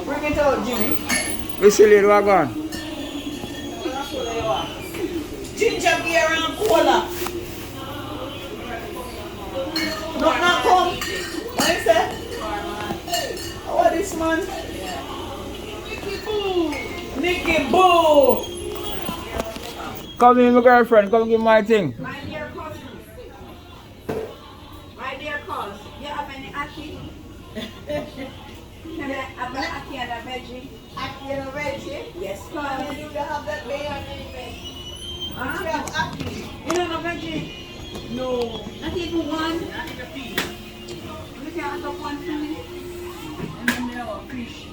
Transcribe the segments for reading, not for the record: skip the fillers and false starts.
Bring it out, Jimmy. We see you wagon. Ginger beer and cola. Not come. What is that? What is man? Nicky Boo. Come in, my girlfriend. Come give my thing. My dear cousin. My dear cousin. You have any ackee? Can I have an ackee and a veggie? Ackee and a veggie? Yes, You cousin. have that beer. Huh? You have ackee. You don't have veggie? No. Not even one? You can have one for me? And then there are fish.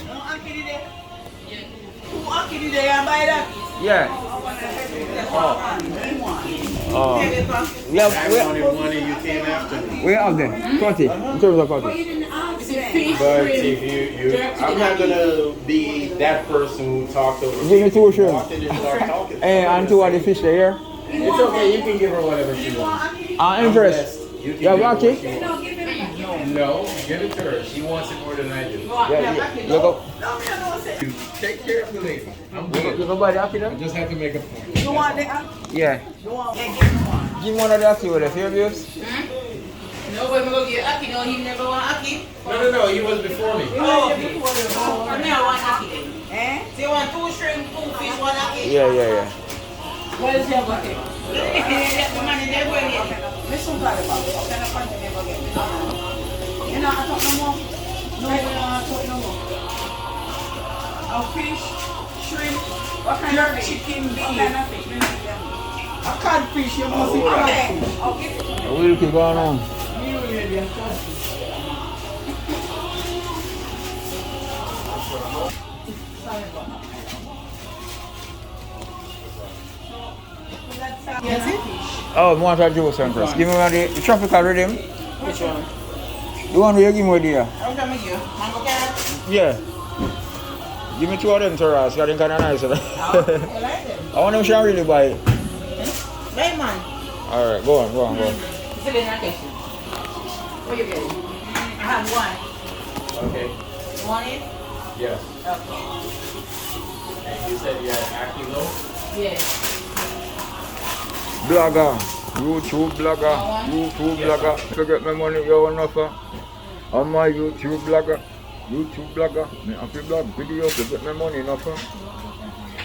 No ackee today? Who ackee today? I buy that. Yeah. Oh. Yeah, I wanted money, you came after me. we have them. 20. In terms of But 40. you didn't ask them. But if I'm not gonna be that person who talked over Give me two shrimp. walked in and start talking. Hey, and two of the fish there. It's okay, you can give her whatever she wants. I'm impressed. You can Yeah, give her what Rocky. she wants. No, give him that. No, give it to her. She wants it more than I do. Yeah. You go. Take care of the lady. I'm You good. go buy the ackee I then? just have to make a point. You want the ackee? Yeah. You want one? Give one of the ackee with the fair views. No, but I'm going to get Aki. No, he never want Aki. No, he was before me. Oh, okay. I want Aki. Eh? So you want 2 shrimp, 2 fish, 1 Aki? Yeah. What is your bucket? The money they're going to get. Listen to the bag. Okay, no point in never get. You know, I talk no more. No, you know, I talk no more. A fish, shrimp, what kind of chicken, beef. What kind of fish? A codfish, you must eat codfish. Okay. We'll keep going on. You will be a codfish. Sorry about that. Yes, it? Oh, more to juice and press. Give me one of the tropical rhythm. Which one? The one where you give me there. I'm coming here. Mango carrot? Yeah. Give me 2 of them, sir. It's getting kind of nice. I like them. I want them to really buy it. Right, man. Alright, go on. It's a little kitchen. What you getting? I have 1. Okay. You want it? Yes. Okay. And you said you had Aki low? Yeah. Blogger. YouTube blogger. Forget my money, you want offer. I'm my YouTube blogger. Me have to blog video to get my money enough.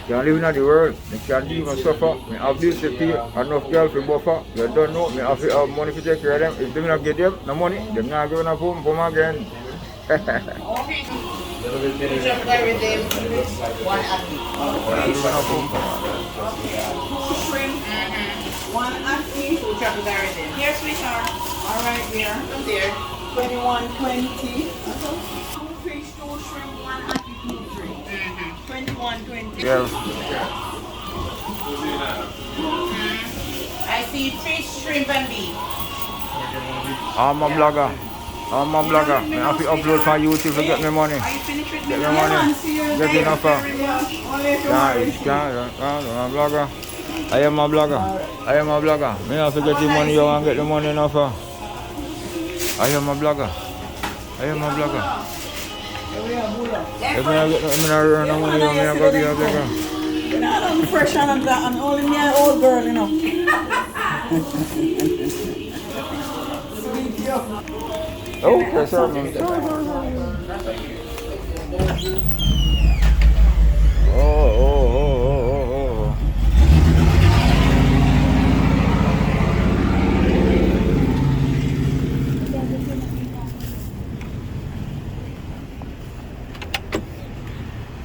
Can't live in the world, me can't live and suffer. Me have bills to pay, enough girls to buffer. You don't know, me have to have money to take care of them. If they not get them, no money, they're not giving up home for me again. Which of everything? 1 Aki. Shrimp, 1 ackee. 2 chocolate everything. Here, sweetheart. All right, here. I'm there. 21.20. 2 fish, 2 shrimp, 1 ackee, 2 drink. 21.20. Yeah. I see fish, shrimp, and beef. I'm a blogger. Me have to upload for YouTube to get me money. Are you finished with me? Get me money. Get enough. Only if you want it. I'm a blogger. I am a blogger. Me have to get the money you want, get the money enough. I am a blogger. If I get the money, I'm going to be a blogger. You know, I'm fresh and that, and only me an old girl, you know. Sweet yo. Okay, sir. Oh.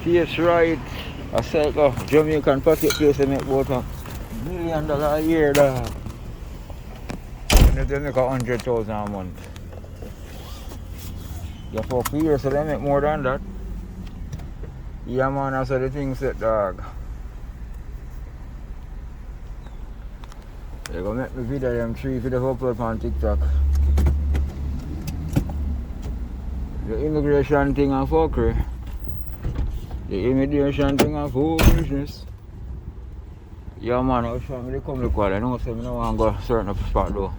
Yes, right. I said, Jamaican Patty place they make about $1 million a year, dog. And they make 100,000 a month. Yeah, for a year, so they make more than that. Yeah, man, that's how the things set, dog. They're gonna make me video them 3 for the upload on TikTok. The immigration thing and fuckery. The immigration thing and foolishness. Yeah, man, I was trying to come look well. I know, so I don't want to go a certain spot though.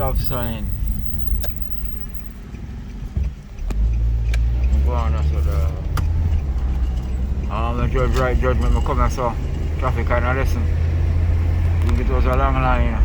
stop sign. I'm going on so the judge right judgment I come and saw traffic kind of listen. I think it was a long line, you know.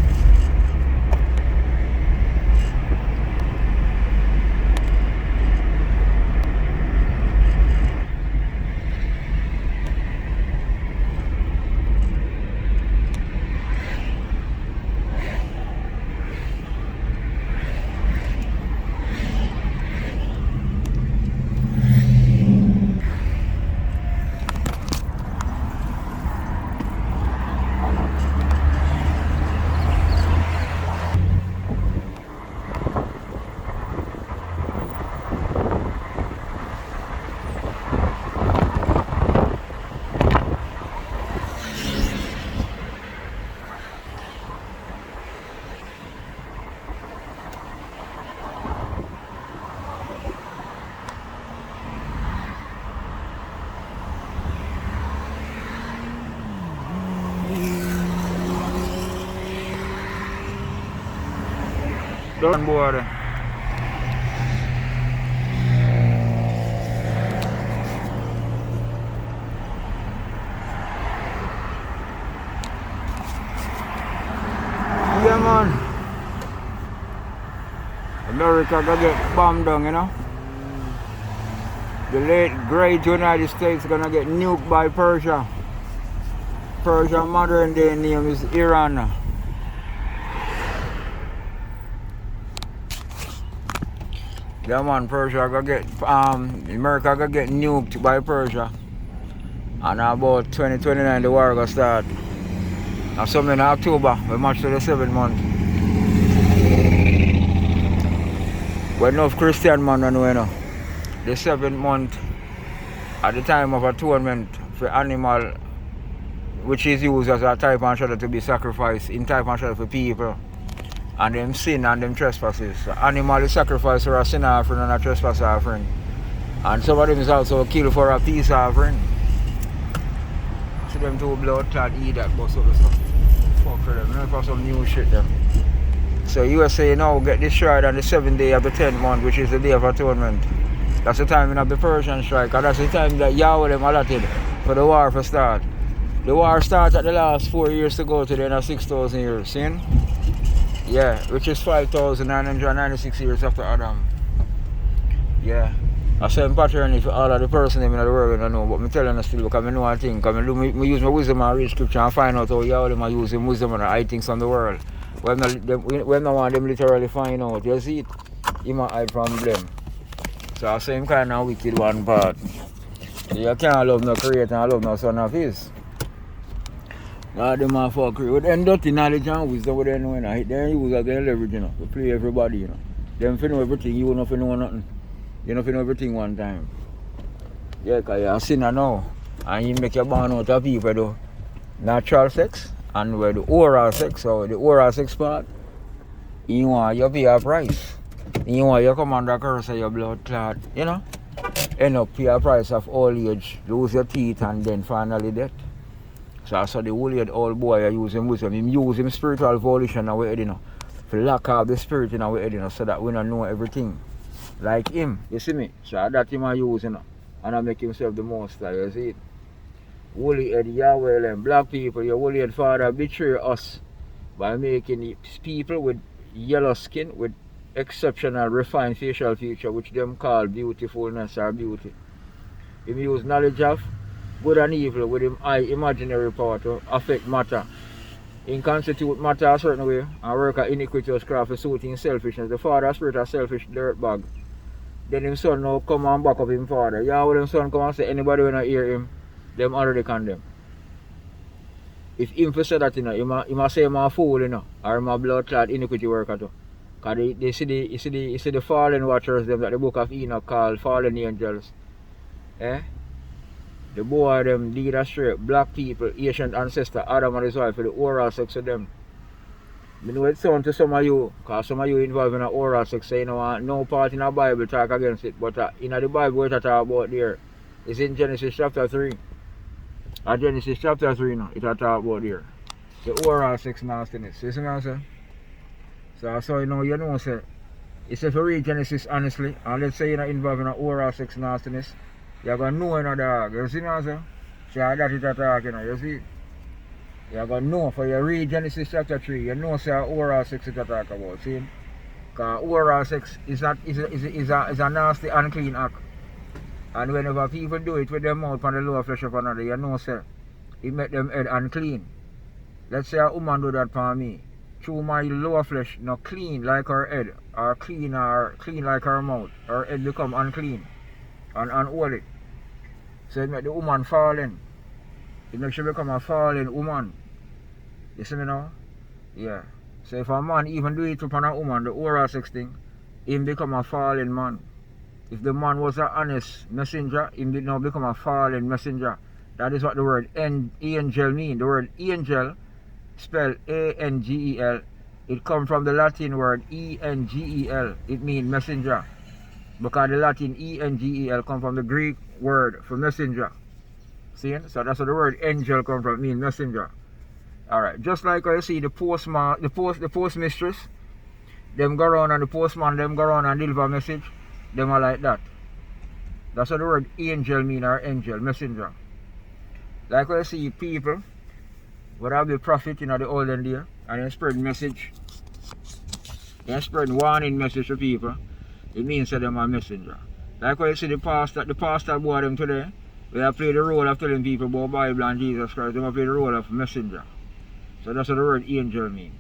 Don't board. Yeah, man. America gonna get bombed down, you know. The late great United States gonna get nuked by Persia. Persia modern day name is Iran. Yeah, man, Persia gonna get America gonna get nuked by Persia. And about 2029 the war gonna start. And some in October, we march to the 7th month. But enough Christian man I know, you know. The 7th month at the time of atonement for animal which is used as a type and shadow to be sacrificed in type and shadow for people. And them sin and them trespasses. So animal is sacrificed for a sin offering and a trespass offering. And some of them is also killed for a peace offering. So them two blood clot eat that bus up stuff. Fuck for them, not for some new shit them. So USA now get destroyed on the 7th day of the 10th month, which is the Day of Atonement. That's the time of the Persian strike, and that's the time that Yahweh them allotted for the war to start. The war starts at the last 4 years to go to the end of 6,000 years, see? Yeah, which is 5,996 years after Adam. Yeah. I say pattern for all of the person in the world I know, but I'm telling you still because I know a thing. Because I use my wisdom and read scripture and find out how Yahweh use his wisdom and hide things from the world. When I want them literally find out, you see it, he might hide from them. So I say him kind of wicked one part. So you can't love no creator and love no son of his. God them are for create. With them dirty knowledge and wisdom what they know, you know. They use as their leverage, you know, to play everybody, you know. Them fi know everything, you don't fi know nothing. You don't fi know everything one time. Yeah, because you're a sinner now. And you make your born out of people do natural sex and with the oral sex. So the oral sex part, you want you pay a price. You want you come under curse of your blood clot, you know. End up pay a price of old age, lose your teeth and then finally death. So I saw the old old boy using wisdom. Him use him spiritual volition in our head, you know. To lock out the spirit in our head, you know, so that we don't know everything. Like him, you see me? So that him I use, you know. And I make himself the most, you see it? Holy head Yahweh and black people, your holy head Father betray us by making people with yellow skin, with exceptional refined facial feature, which them call beautifulness or beauty. Him use knowledge of good and evil with him high imaginary power to affect matter. He constitute matter a certain way and work at iniquitous craft to suit in selfishness. The father spirit a selfish dirtbag. Then his son now come and back up him father. Yahweh him son come and say anybody when I hear him, them already condemn. If him for say that, you know, he must say him a fool, you know, or him a blood clot iniquity worker too. Because they see the fallen watchers them that the book of Enoch called fallen angels. Eh? The boy them lead astray, black people, ancient ancestor, Adam and his wife for the oral sex with them. I know it sound to some of you, because some of you involved in a oral sex, so you know no part in the Bible talk against it, but in the Bible what I talk about there, it's in Genesis chapter 3. Genesis chapter 3 now, it talk about there. The oral sex nastiness. You see what I'm saying? So you know, say, it's if you read Genesis honestly, and let's say you're not involved in a oral sex nastiness, you're going to know in a dog. You see now, sir? See how that is a talk, you know, you see? You're going to know, for you read Genesis chapter 3, you know, say oral sex is a talk about, see? Because oral sex is a nasty, unclean act. And whenever people do it with their mouth on the lower flesh of another, you know, sir, it make them head unclean. Let's say a woman do that for me. Through my lower flesh, not clean like her head, or clean like her mouth. Her head become unclean and unholy. So it make the woman fallen. It makes she become a fallen woman. You see me now? Yeah. So if a man even do it upon a woman, the oral sex thing, him become a fallen man. If the man was an honest messenger, him did not become a fallen messenger. That is what the word angel mean. The word angel, spelled A-N-G-E-L, it comes from the Latin word E-N-G-E-L. It means messenger. Because the Latin E-N-G-E-L comes from the Greek word for messenger. See? So that's what the word angel comes from, mean messenger. Alright, just like you see the postman, the postmistress, them go around and the postman, them go around and deliver a message, them are like that. That's what the word angel mean, or angel, messenger. Like when you see people, would have the prophet in the olden day, and they spread message, they spread warning message to people, it means that them are messenger. Like when you see the pastor boy them today, they have played the role of telling people about Bible and Jesus Christ, they have played the role of messenger. So that's what the word angel mean.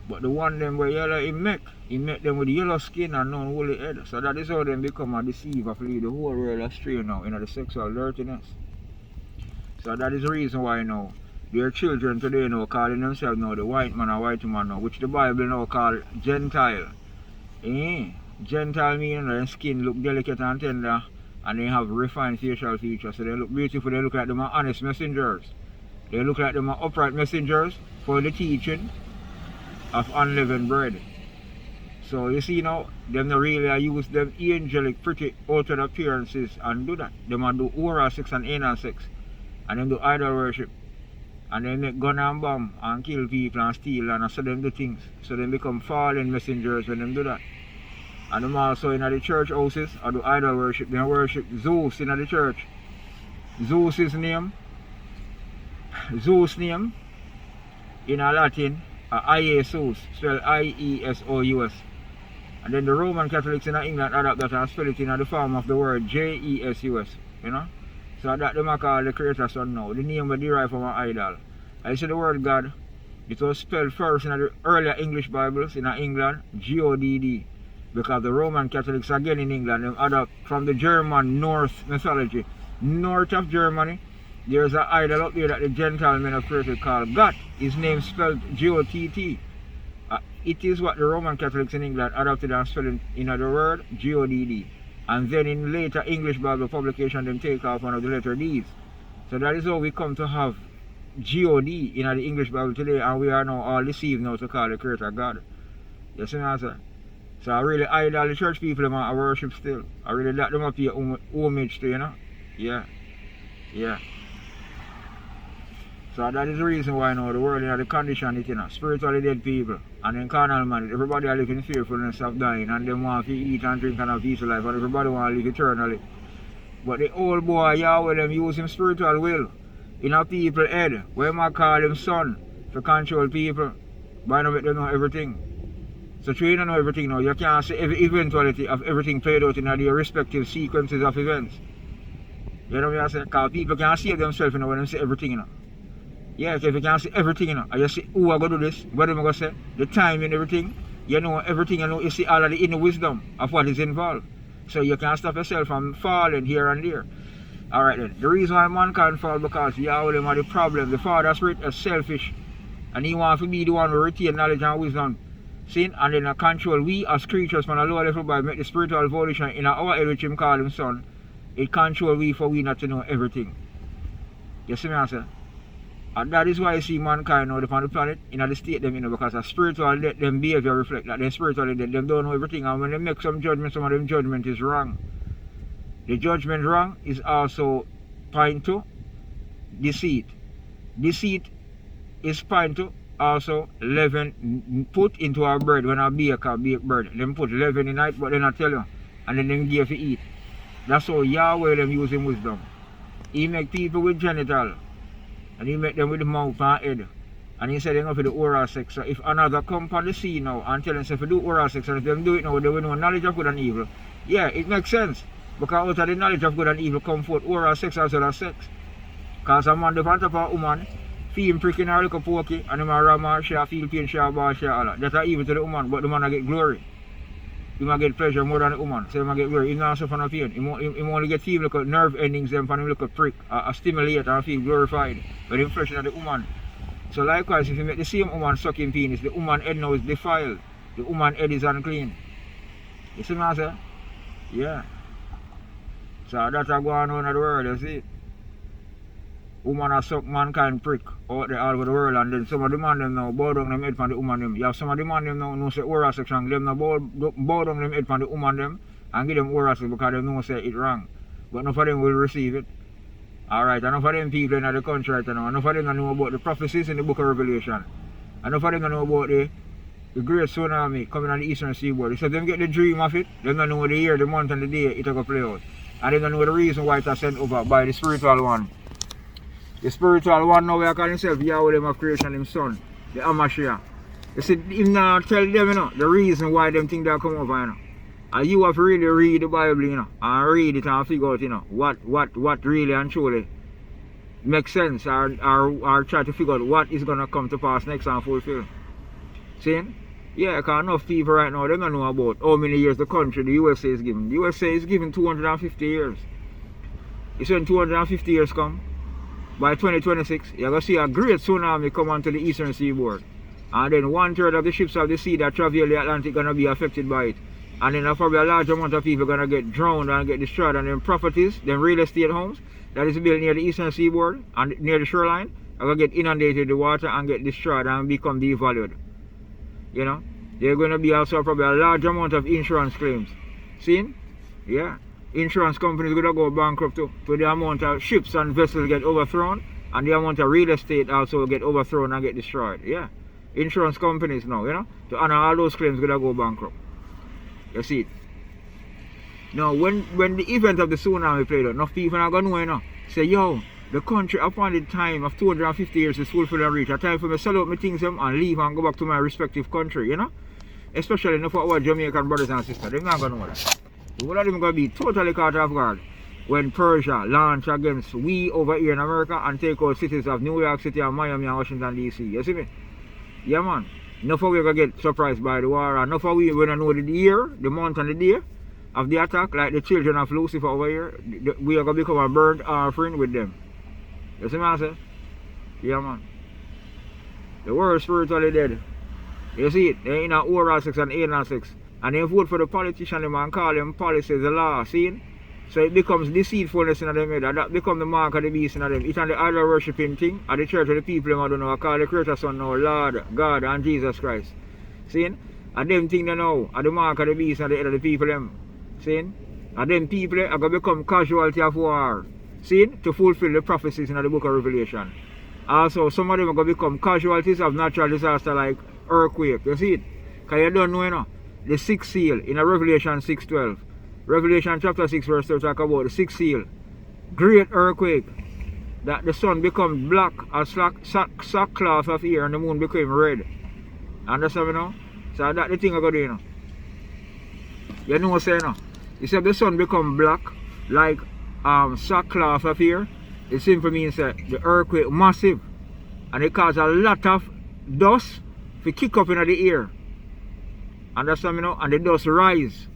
But the one them where yellow he make them with yellow skin and non-woolly head. So that is how them become a deceiver for lead the whole world astray now in the sexual dirtiness. So that is the reason why now their children today now calling themselves now the white man or white woman now, which the Bible now call Gentile. Gentile meaning their skin look delicate and tender and they have refined facial features. So they look beautiful, they look like them are honest messengers. They look like them are upright messengers for the teaching of unleavened bread. So you see now, them not really use them angelic pretty outward appearances and do that. Them a do oral sex and anal sex. And them do idol worship. And they make gun and bomb and kill people and steal and so them do things. So they become fallen messengers when them do that. And them also in the church houses or do idol worship. They worship Zeus in the church. Zeus' name in a Latin, Iesus, spelled I-E-S-O-U-S. And then the Roman Catholics in England adapt that and spell it in the form of the word J-E-S-U-S, you know. So that them call the creator son now. The name was derived from an idol. I say the word God, it was spelled first in the earlier English Bibles in England, G-O-D-D. Because the Roman Catholics again in England, them adopt from the German Norse mythology. North of Germany, there's an idol up there that the Gentile men have created called God. His name spelled G-O-T-T. It is what the Roman Catholics in England adopted and spelled in the word G-O-D-D. And then in later English Bible publication, them take off one of the letter D's. So that is how we come to have G-O-D in the English Bible today, and we are now all deceived now to call the creator God. You see what I'm saying? So I really idol the church people them I worship still. I really let them up here homage to, you know? Yeah. So that is the reason why now the world in the condition it, you know, spiritually dead people and then carnal man, everybody are living in fearfulness of dying and them want to eat and drink and have peace of life and everybody want to live eternally. But the old boy Yahweh them use him spiritual will in a people head, where I call him son to control people, but now make them know everything. So you don't know everything now, you can't see every eventuality of everything played out in their respective sequences of events. You know what I'm saying? Because people can't save themselves, you know, when they see everything, you know. Yeah, if you can't see everything, you know, and you see who are going to do this, what am I going to say, the time and everything, you know everything, you know, you see all of the inner wisdom of what is involved. So you can't stop yourself from falling here and there. Alright then, the reason why mankind fall because Yahweh them are the problem. The Father Spirit is selfish and he wants to be the one who retain knowledge and wisdom. See? And then control we as creatures from a lower level by make the spiritual evolution in our head which him call him son. It control we for we not to know everything. You see me answer? And that is why you see mankind now upon the planet in the state them, you know, because a spiritual death, them behavior reflect that them spiritually dead, them don't know everything, and when they make some judgment, some of them judgment is wrong. The judgment wrong is also point to deceit. Deceit is point to also leaven put into our bread when I bake bread. Them put leaven in it, but then I tell you, and then them give to eat. That's how Yahweh them using wisdom. He make people with genital, and he make them with the mouth and head. And he said they're going to do oral sex. So if another come on the scene now and tell them if you do oral sex, and if them do it now, they will know knowledge of good and evil. Yeah, it makes sense. Because out of the knowledge of good and evil come forth oral sex as well as sex. Because a man the on top of a woman, feel him pricking her little pokey, and him a ram her, she feel pain, she bar, she all that. That's evil to the woman, but the man get glory. He might get pleasure more than the woman, so he might get glory. He not suffer no pain. He only get feel like nerve endings them from him like a prick, a stimulate and feel glorified. But the flesh of the woman. So likewise, if you make the same woman sucking penis, the woman head now is defiled. The woman head is unclean. You see what I say? Yeah. So that's going on in the world, you see. Woman a suck mankind prick out there all over the world, and then some of the man them now bow down them head from the woman them. You have some of the man them now know say oral section, them now bow down them head from the woman them and give them oral sex because they know say it wrong. But none of them will receive it. Alright, enough of them people in the country right now, enough of them know about the prophecies in the book of Revelation. Enough of them know about the great tsunami coming on the eastern seaboard. So them get the dream of it, they don't know the year, the month and the day it will play out. And they don't know the reason why it was sent over by the spiritual one. The spiritual one now we call himself Yahweh them of creation, him son, the Amashiach. You see, him now tell them, you know, the reason why them think they come over, you know. And you have to really read the Bible, you know, and read it and figure out, you know, what really and truly makes sense, or try to figure out what is going to come to pass next and fulfill. See? Yeah, because enough people right now, they don't know about how many years the country, the USA is giving. The USA is giving 250 years. It's when 250 years come, by 2026, you're going to see a great tsunami come onto the eastern seaboard. And then 1/3 of the ships of the sea that travel the Atlantic going to be affected by it. And then probably a large amount of people are going to get drowned and get destroyed. And then properties, then real estate homes that is built near the eastern seaboard and near the shoreline are going to get inundated with the water and get destroyed and become devalued. You know, there's going to be also probably a large amount of insurance claims. See? Yeah. Insurance companies are going to go bankrupt too. To the amount of ships and vessels get overthrown, and the amount of real estate also get overthrown and get destroyed. Yeah. Insurance companies now, you know, to honor all those claims going to go bankrupt. You see it. Now, when the event of the tsunami played out, enough people are going to know, you know, say, yo, the country upon the time of 250 years is fulfilled and reached. A time for me to sell out my things and leave and go back to my respective country, you know. Especially enough for our Jamaican brothers and sisters. They're not going to know that. One of them going to be totally caught off guard when Persia launched against we over here in America and take out cities of New York City and Miami and Washington DC. You see me? Yeah, man. Enough of we going to get surprised by the war. Enough of we when I know the year, the month and the day of the attack, like the children of Lucifer over here, we are going to become a burnt offering with them. You see what I say? Yeah, man. The world spiritually dead. You see it? They in a oral sex and anal sex. And they vote for the politician them and call them policies the law. See? So it becomes deceitfulness in them head. And that becomes the mark of the beast in them. It's on the idol worshipping thing. At the church of the people them I don't know. I call the Creator Son now Lord, God and Jesus Christ. See? And them thing they know are the mark of the beast and the head of the people them. See? And them people are going to become casualty of war. See? To fulfill the prophecies in the book of Revelation. Also, some of them are going to become casualties of natural disaster like earthquake. You see it? Because you don't know, you know. The sixth seal in a Revelation 6:12. Revelation chapter 6 verse 12 talk about the sixth seal. Great earthquake. That the sun become black as sackcloth of hair and the moon became red. Understand me now? So that's the thing I got to do, you know. You know what I'm saying now? You see the sun become black like sackcloth of hair. It simply means that the earthquake massive. And it causes a lot of dust to kick up in the air. Understand me now? And the dust rise.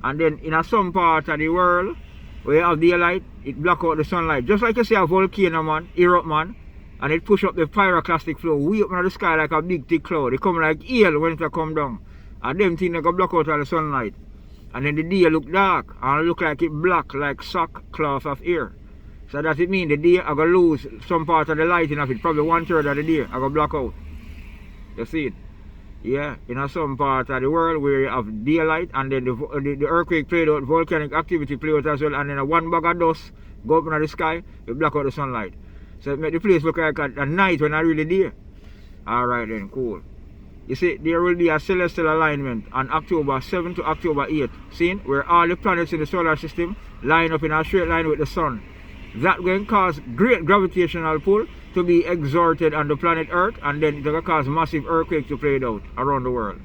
And then in some part of the world where you have daylight, it block out the sunlight. Just like you see a volcano man, erupt man, and it push up the pyroclastic flow way up in the sky like a big thick cloud. It come like hail when it come down. And them things they go block out all the sunlight. And then the day look dark and look like it black like sackcloth of hair. So that it mean the day I go lose some part of the lighting of it. Probably 1/3 of the day I go block out. You see it? Yeah, in some part of the world where you have daylight and then the earthquake played out, volcanic activity played out as well, and then one bag of dust go up in the sky, it block out the sunlight. So it make the place look like a night when I really there. Alright then, cool. You see, there will be a celestial alignment on October 7 to October 8. See, where all the planets in the solar system line up in a straight line with the sun. That going to cause great gravitational pull to be exerted on the planet Earth, and then it's going to cause massive earthquakes to play it out around the world.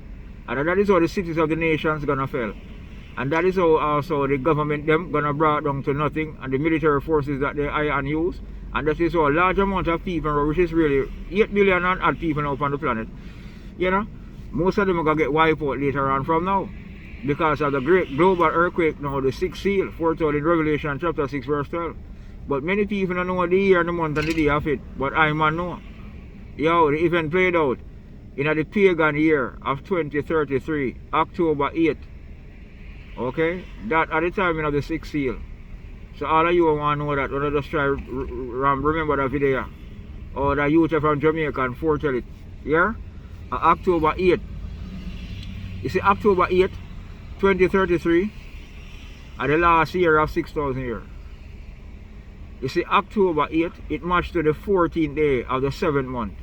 And that is how the cities of the nations going to fail. And that is how also the government them going to brought down to nothing, and the military forces that they hire and use. And that is how a large amount of people, which is really 8 billion and odd people now on the planet, you know, most of them are going to get wiped out later on from now. Because of the great global earthquake now, the 6th seal, foretold in Revelation chapter 6 verse 12. But many people don't know the year and the month and the day of it. But I man know. Yo, the event played out in the pagan year of 2033, October 8th. Okay? That at the time of the 6th seal. So all of you want to know that. Don't just try remember that video. Or the youth from Jamaica and foretell it. Yeah? October 8th. You see, October 8th, 2033, at the last year of 6,000 years. You see, October 8th, it matched to the 14th day of the 7th month.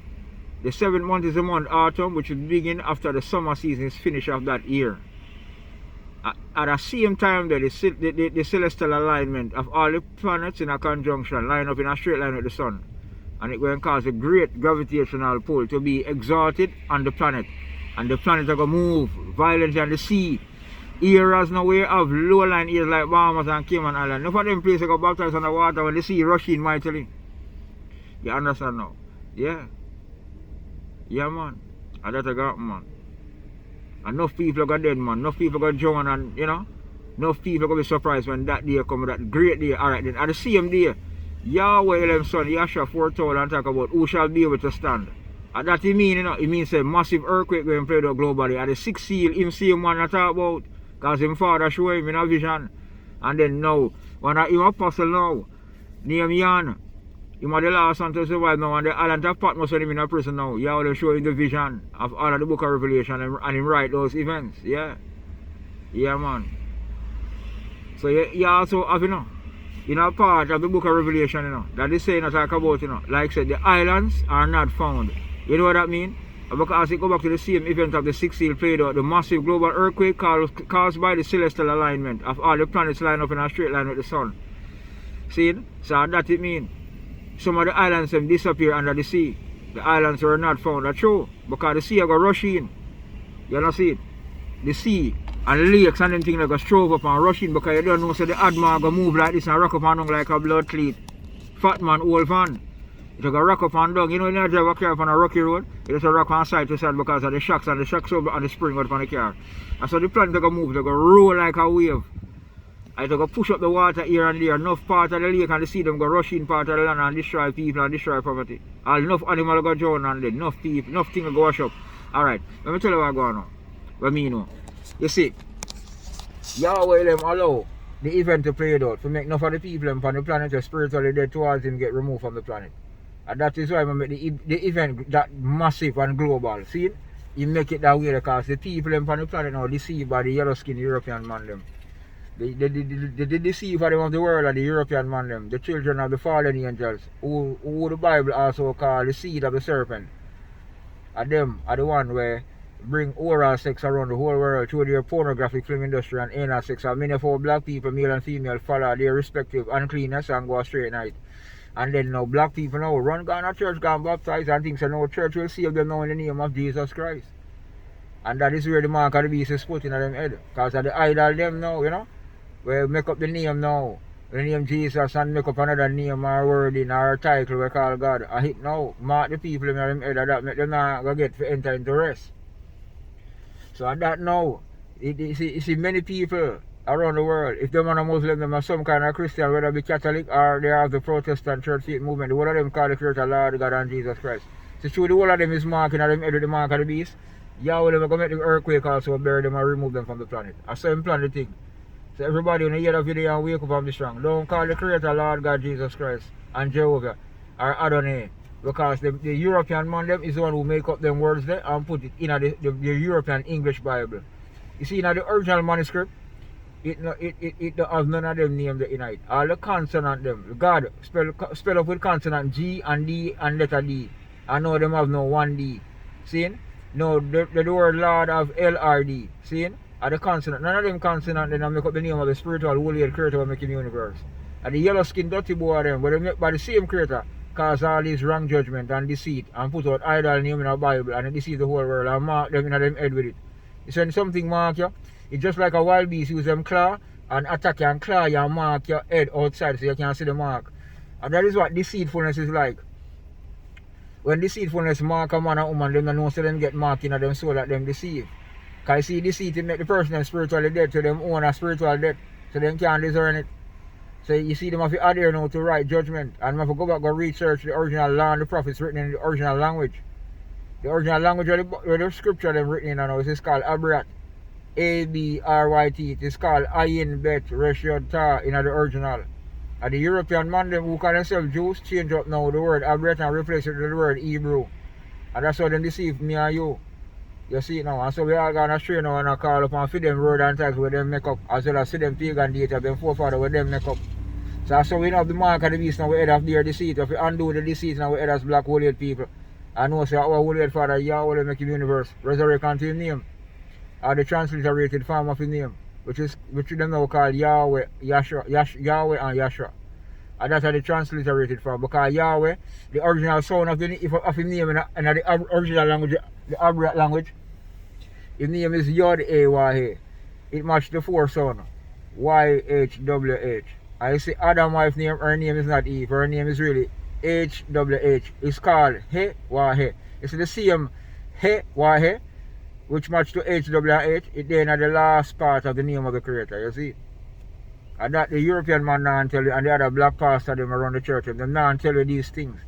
The 7th month is the month autumn, which will begin after the summer season is finished of that year. At the same time, the celestial alignment of all the planets in a conjunction line up in a straight line with the sun. And it will cause a great gravitational pull to be exalted on the planet. And the planet are going to move violently on the sea. Areas now we have low-lying areas like Bahamas and Cayman Island. None of them places go baptized on the water when the sea rush in mightily. You understand now? Yeah. Yeah, man. And that's a got, man. Enough people got dead, man. Enough people got drowned, and you know, enough people gonna be surprised when that day come, that great day. Alright then, at the same day, Yahweh them son Yahshua foretold and talk about who shall be able to stand. And that he mean, you know, it means a massive earthquake going to play out globally. At the 6th seal, him see him one I talk about, because him father show him in a vision. And then now, when him apostle now, named Jan, him are the last one to survive now, and the island of Patmos when him in a prison now. Yahweh show him the vision of all of the book of Revelation, and him write those events. Yeah. Yeah, man. So you also have, you know, part of the book of Revelation, you know, that is saying I talk about, you know, like I said, the islands are not found. You know what that means? Because it go back to the same event of the 6th seal played out, the massive global earthquake caused by the celestial alignment of all the planets lined up in a straight line with the sun. See? So that it means some of the islands have disappeared under the sea. The islands were not found. That's true. Because the sea are going to rush in. You know see it? The sea and lakes and them things are going to strove up and rush in because you don't know so the Adma going to move like this and rock up and down like a blood cleat. Fat man, old van. It's going to rock up and down. You know when you drive a car up on a rocky road, it just rock on side to side because of the shocks and the shocks over and the spring out on the car. And so the planet going to move, they're going to roll like a wave. And they're going to push up the water here and there. Enough part of the lake and the sea them going to rush in part of the land and destroy people and destroy property. And enough animals going to drown and dead. Enough people, enough things going to wash up. Alright, let me tell you what's going on. What me know. You see, Yahweh them allow the event to play it out to make enough of the people on the planet who spiritually dead towards him get removed from the planet. And that is why I make the event that massive and global. See? You make it that way because the people on the planet now deceived by the yellow skin European man them. They deceive them of the world and the European man them, the children of the fallen angels, who the Bible also call the seed of the serpent. And them are the one where bring oral sex around the whole world through their pornographic film industry and anal sex. And many of our black people, male and female, follow their respective uncleanness and go straight night. And then now black people now run gone to church, gone baptized and things, and now church will save them now in the name of Jesus Christ. And that is where the mark of the beast is put in them head. Because of the idol them now, you know, where make up the name now. The name Jesus and make up another name or word in or title we call God. I hit now, mark the people in them head that make them not go get to enter into rest. So at that now, you see many people around the world, if them are a Muslim, them are some kind of Christian, whether it be Catholic or they have the Protestant church faith movement, the whole of them call the church of Lord God and Jesus Christ. So true, the whole of them is marking them head with the mark of the beast. Yahweh them are going to make the earthquake also bury them and remove them from the planet. I saw him plan the thing. So everybody when you hear the video and wake up and be strong. Don't call the creator Lord God Jesus Christ and Jehovah or Adonai. Because the European man them is the one who make up them words there and put it in the European English Bible. You see in the original manuscript, it don't have none of them named in it. All the consonant them, God spell up with consonant G and D and letter D. I know them have no 1D. See? No, the word Lord have LRD. See? Are the consonant. None of them consonant then I make up the name of the spiritual holy head creator who making the universe. And the yellow skin dirty boy of them, but they make by the same creator, cause all this wrong judgment and deceit and put out idol name in the Bible and deceive the whole world and mark them in them head with it. You when something mark you, it's just like a wild beast use them claw and attack you and claw you and mark your head outside so you can't see the mark. And that is what deceitfulness is like. When deceitfulness mark a man and woman, them don't know so them get marked in them soul that them deceive. Because see, deceit make the person spiritually dead, so them own a spiritual death, so them can't discern it. So you see them have to adhere now to right judgment, and have to go back and research the original law and the prophets written in the original language. The original language of the scripture them written in now is called Abryt. A-B-R-Y-T. It is called Ayin Bet Reshod Ta in the original. And the European man them who call themselves Jews change up now the word Abryt and replace it with the word Hebrew. And that's how they deceive me and you. You see it now, and so we all gonna astray now and I call up and feed them word and tags with them make up, as well as see them pagan data, them forefather with them make up. So that's how we have the mark of the beast now we head of their deceit. If we undo the deceit now we head as black holy people. I know say our holy father Yahweh make him universe, resurrect unto his name. Or the transliterated form of his name, which them now call Yahweh, Yahweh and Yashua. And that's the transliterated form, because Yahweh, the original sound of his name in the original language, the Abryt language, his name is Yod-A-Y-A. It matched the four sound, Y-H-W-H. I say Adam's wife's name, her name is not Eve, her name is really H-W-H. It's called He-Wa-He. It's the same He-Wa-He, which match to H-W-H, it then at the last part of the name of the creator, you see. And that the European man now tell you, and the other black pastor them around the church, them now tell you these things.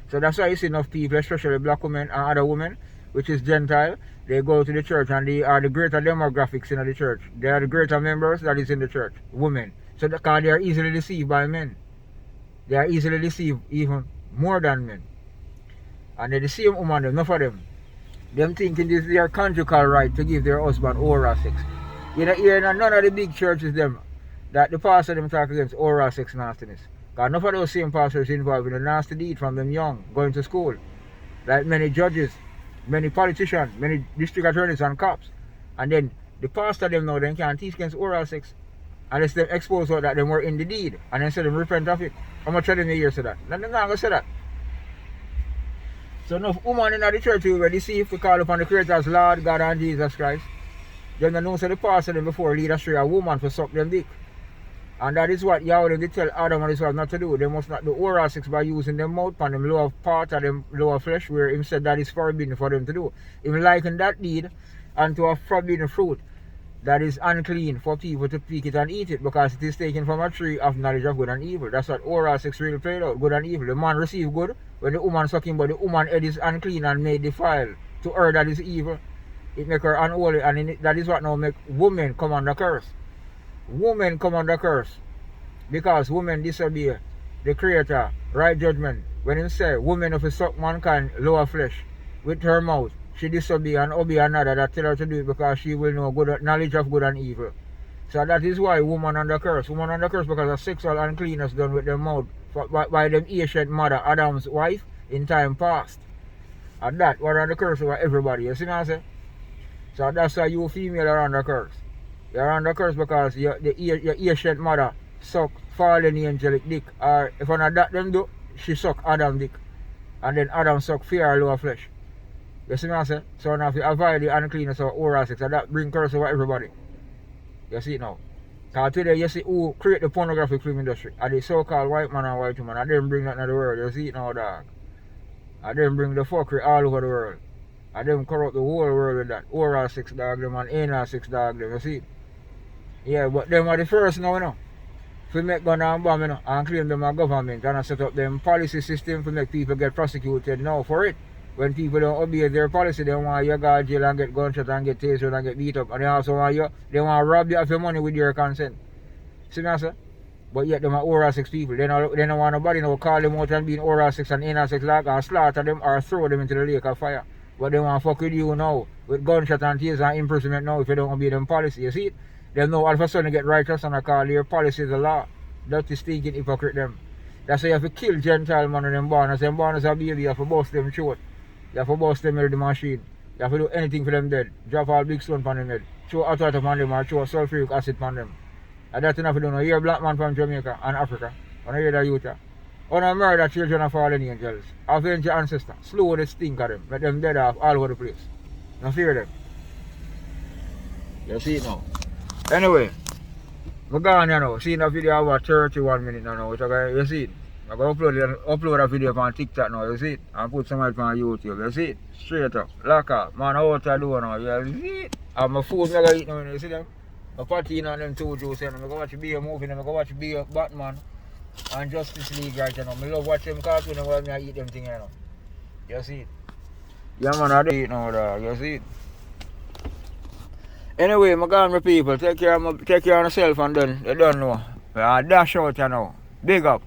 So that's why you see enough people, especially black women and other women, which is Gentile, they go to the church and they are the greater demographics in the church. They are the greater members that is in the church, women. So because they are easily deceived by men. They are easily deceived even more than men. And they're the same woman, enough of them. Them thinking this is their conjugal right to give their husband oral sex. You know, here in none of the big churches them that the pastor them talk against oral sex nastiness. Because enough of those same pastors involved in a nasty deed from them young, going to school. Like many judges, many politicians, many district attorneys and cops. And then the pastor them now then can't teach against oral sex unless they expose out that they were in the deed and then say them repent of it. How much of them hear say that? They're not going to say that. So enough women in the church who were deceived to call upon the Creator as Lord, God and Jesus Christ. Then they know say the pastor them before lead astray a woman for suck them dick. And that is what Yahweh did tell Adam and his wife not to do. They must not do oral sex by using their mouth and them lower part of them lower flesh, where him said that is forbidden for them to do. Him likened that deed unto a forbidden fruit that is unclean for people to pick it and eat it, because it is taken from a tree of knowledge of good and evil. That's what oral sex really played out, good and evil. The man received good when the woman suck him, but the woman head is unclean and made defiled. To her that is evil, it make her unholy, and that is what now make women come under curse. Women come under curse because women disobey the Creator, right judgment. When him say woman if suck mankind lower flesh with her mouth, she disobey and obey another that tell her to do it, because she will know good knowledge of good and evil. So that is why woman under curse. Woman under curse because of sexual uncleanness done with their mouth by them ancient mother, Adam's wife, in time past. And that was under curse over everybody. You see what I say? So that's why you female are under curse. You're under curse because your ancient mother suck fallen angelic dick. Or if not that them do, she suck Adam dick. And then Adam suck fear lower flesh. You see what I say? So now if you avoid the uncleanness of oral sex, and that bring curse over everybody. You see it now. Because today you see who create the pornographic film industry. And the so-called white man and white woman. And them bring that into the world. You see it now, dog. And them bring the fuckery all over the world. And them corrupt the whole world with that. Oral sex dog them and anal sex dog them. You see it? Yeah, but them are the first now, you know. To make gun and bomb, you know, and claim them a government. And set up them policy system to make people get prosecuted now for it. When people don't obey their policy, they want you to go to jail and get gunshot and get tasered and get beat up. And they also want you, they want to rob you of your money with your consent. See what I say? But yet them are oral sex people. They don't want nobody to call them out and be in oral sex and anal sex like and slaughter them or throw them into the lake of fire. But they want to fuck with you now with gunshot and taser and imprisonment now if you don't obey them policy. You see it? They know all of a sudden get righteous and I call your policy the law. Dirty stinking hypocrite them. That's why you have to kill Gentile man when them born. As them born as a baby, you have to bust them throat. You have to bust them with the machine. You have to do anything for them dead. Drop all big stone on them head. Throw hot water on them or throw sulfuric acid on them. And that's enough to do. No, you're a black man from Jamaica and Africa. And you hear that youth. On a murder children of fallen angels. Avenge your ancestors. Slow the stink of them. Let them dead off all over the place. Don't fear them. You see it now. Anyway, I'm gone now. See the video about 31 minutes now. You see it? I'm going to upload a video on TikTok now. You see it? And put some on YouTube. You see it? Straight up. Lock up. Man, what I do now. You see it? And my food I'm going to eat now. You see them? My party on them two juice. I'm going to watch Be a movie. I'm going to watch Be a Batman. And Justice League right now. I love watching them cartoon and while I eat them things, you know. You see it? Yeah man, I do eat now, dog. You see it? Anyway, my God, my people, take care of yourself and then you don't know. I dash out you know. Big up.